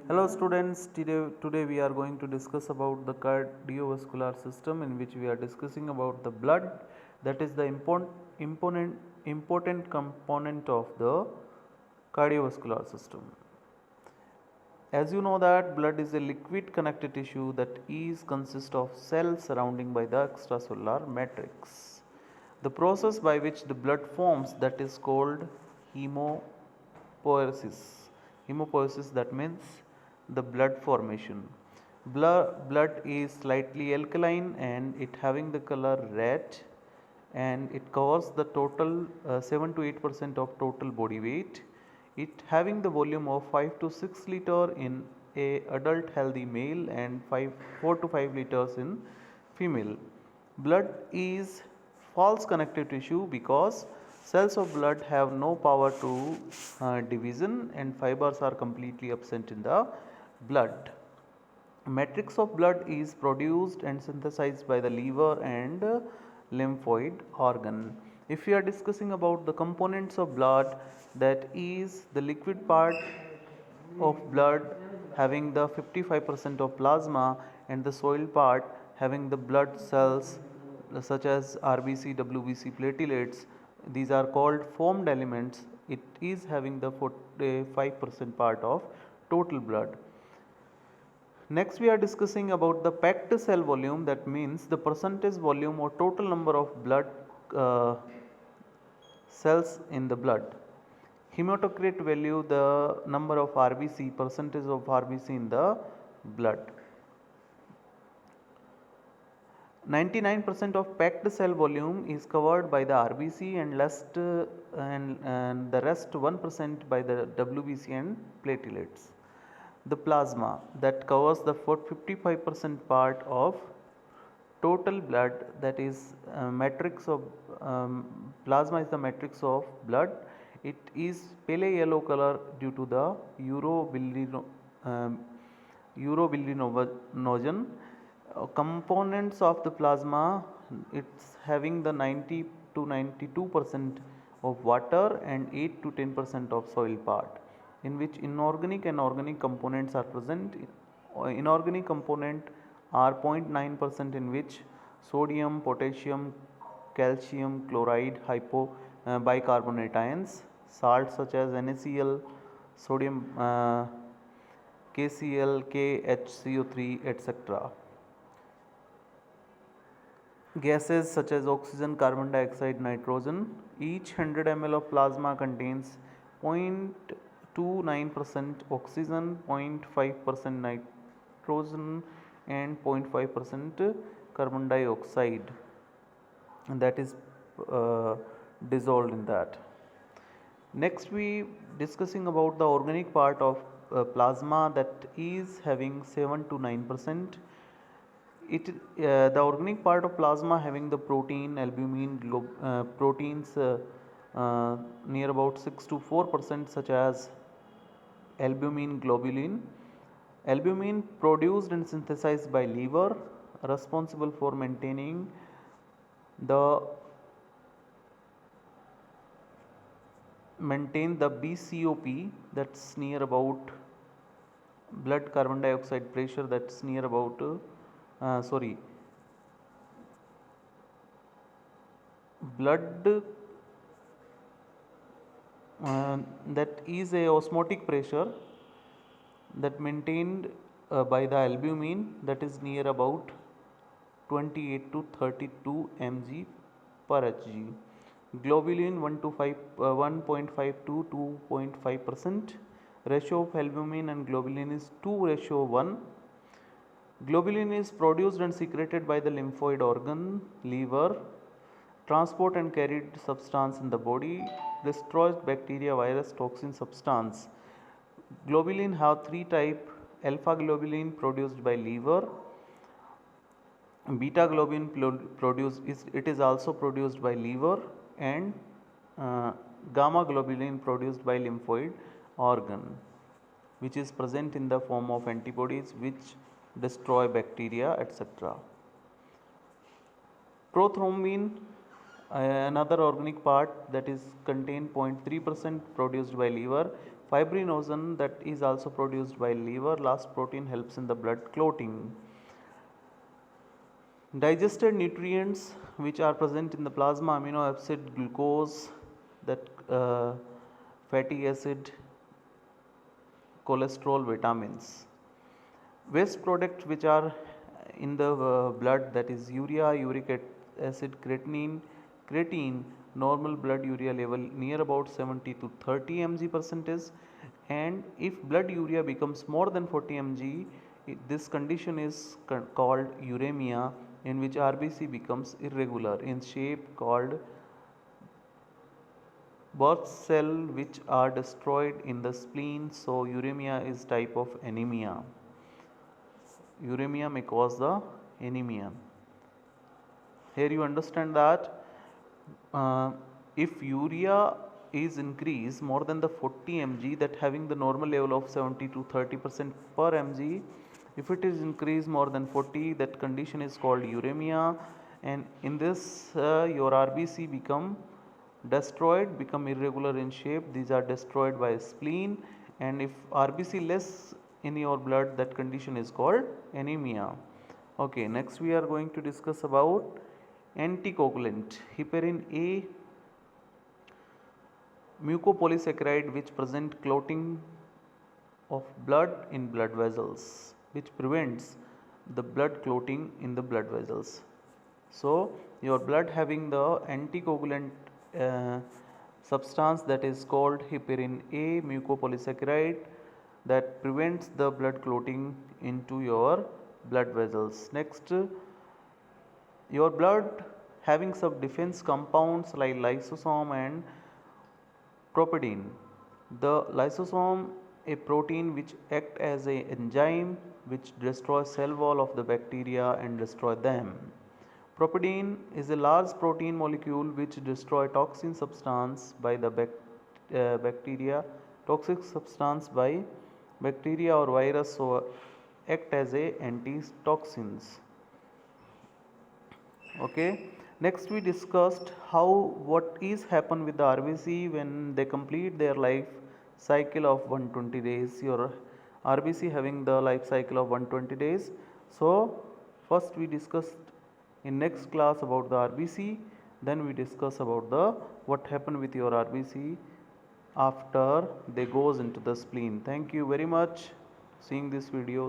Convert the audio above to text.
Hello students, today we are going to discuss about the cardiovascular system, in which we are discussing about the blood, that is the important component of the cardiovascular system. As you know that blood is a liquid connective tissue that is consist of cells surrounding by the extracellular matrix. The process by which the blood forms, that is called hemopoiesis. Hemopoiesis, that means the blood formation. Blood is slightly alkaline and it having the color red, and it covers the total 7 to 8% of total body weight. It having the volume of 5 to 6 liter in a adult healthy male and 4 to 5 liters in female. Blood is false connective tissue because cells of blood have no power to division, and fibers are completely absent in the blood. Matrix of blood is produced and synthesized by the liver and lymphoid organ. If we are discussing about the components of blood, that is the liquid part of blood having the 55% of plasma, and the soil part having the blood cells such as RBC, WBC, platelets. These are called formed elements. It is having the 45% part of total blood. Next we are discussing about the packed cell volume, that means the percentage volume or total number of blood cells in the blood. Hematocrit value the number of RBC, percentage of RBC in the blood. 99% of packed cell volume is covered by the RBC and the rest 1% by the WBC and platelets. The plasma that covers the 55% part of total blood, that is matrix of plasma is the matrix of blood. It is pale yellow color due to the urobilinogen. Components of the plasma, it's having the 90 to 92% of water and 8 to 10% of soil part, in which inorganic and organic components are present. Inorganic component are 0.9%, in which sodium, potassium, calcium, chloride, bicarbonate ions, salts such as NaCl, sodium, KCl, KHCO3, etc. Gases such as oxygen, carbon dioxide, nitrogen. Each 100 ml of plasma contains 0.29% oxygen, 0.5% nitrogen, and 0.5% carbon dioxide, and that is dissolved in that. Next we discussing about the organic part of plasma, that is having 7 to 9%. The organic part of plasma having the protein, albumin, proteins near about 6 to 4%, such as albumin, globulin. Albumin produced and synthesized by liver, responsible for maintaining the BCOP, that's near about blood carbon dioxide pressure, that's near about blood that is a osmotic pressure that maintained by the albumin, that is near about 28 to 32 mg per Hg. Globulin 1.5 to 2.5%. Ratio of albumin and globulin is 2:1. Globulin is produced and secreted by the lymphoid organ, liver. Transport and carried substance in the body, destroys bacteria, virus, toxin, substance. Globulin have three type: alpha globulin produced by liver, beta globulin it is also produced by liver, and gamma globulin produced by lymphoid organ, which is present in the form of antibodies which destroy bacteria, etc. Prothrombin, another organic part that is contained 0.3% produced by liver. fibrinogen that is also produced by liver. Last protein helps in the blood clotting. Digested nutrients which are present in the plasma: amino acid, glucose, that fatty acid, cholesterol, vitamins. Waste products which are in the blood, that is urea, uric acid, creatine, normal blood urea level near about 70 to 30 mg percentage, and if blood urea becomes more than 40 mg, this condition is called uremia, in which RBC becomes irregular in shape, called birth cell, which are destroyed in the spleen. So uremia is type of anemia. Uremia may cause the anemia. Here you understand that if urea is increased more than the 40 mg, that having the normal level of 70 to 30% per mg, if it is increased more than 40, that condition is called uremia, and in this your RBC become destroyed, become irregular in shape. These are destroyed by spleen, and if RBC less in your blood, that condition is called anemia. Okay, next we are going to discuss about anticoagulant. Heparin A, mucopolysaccharide which present clotting of blood in blood vessels, which prevents the blood clotting in the blood vessels. So your blood having the anticoagulant substance, that is called heparin A, mucopolysaccharide, that prevents the blood clotting into your blood vessels. Next, your blood having some defense compounds like lysosome and propedin. The lysosome, a protein which act as a enzyme which destroys cell wall of the bacteria and destroy them. Propedin is a large protein molecule which destroy toxin substance by the bacteria, toxic substance by bacteria or virus, so act as a antitoxins. Okay, next we discussed what is happen with the RBC when they complete their life cycle of 120 days. Your RBC having the life cycle of 120 days. So first we discussed in next class about the RBC, then we discuss about the what happened with your RBC after they goes into the spleen. Thank you very much seeing this video.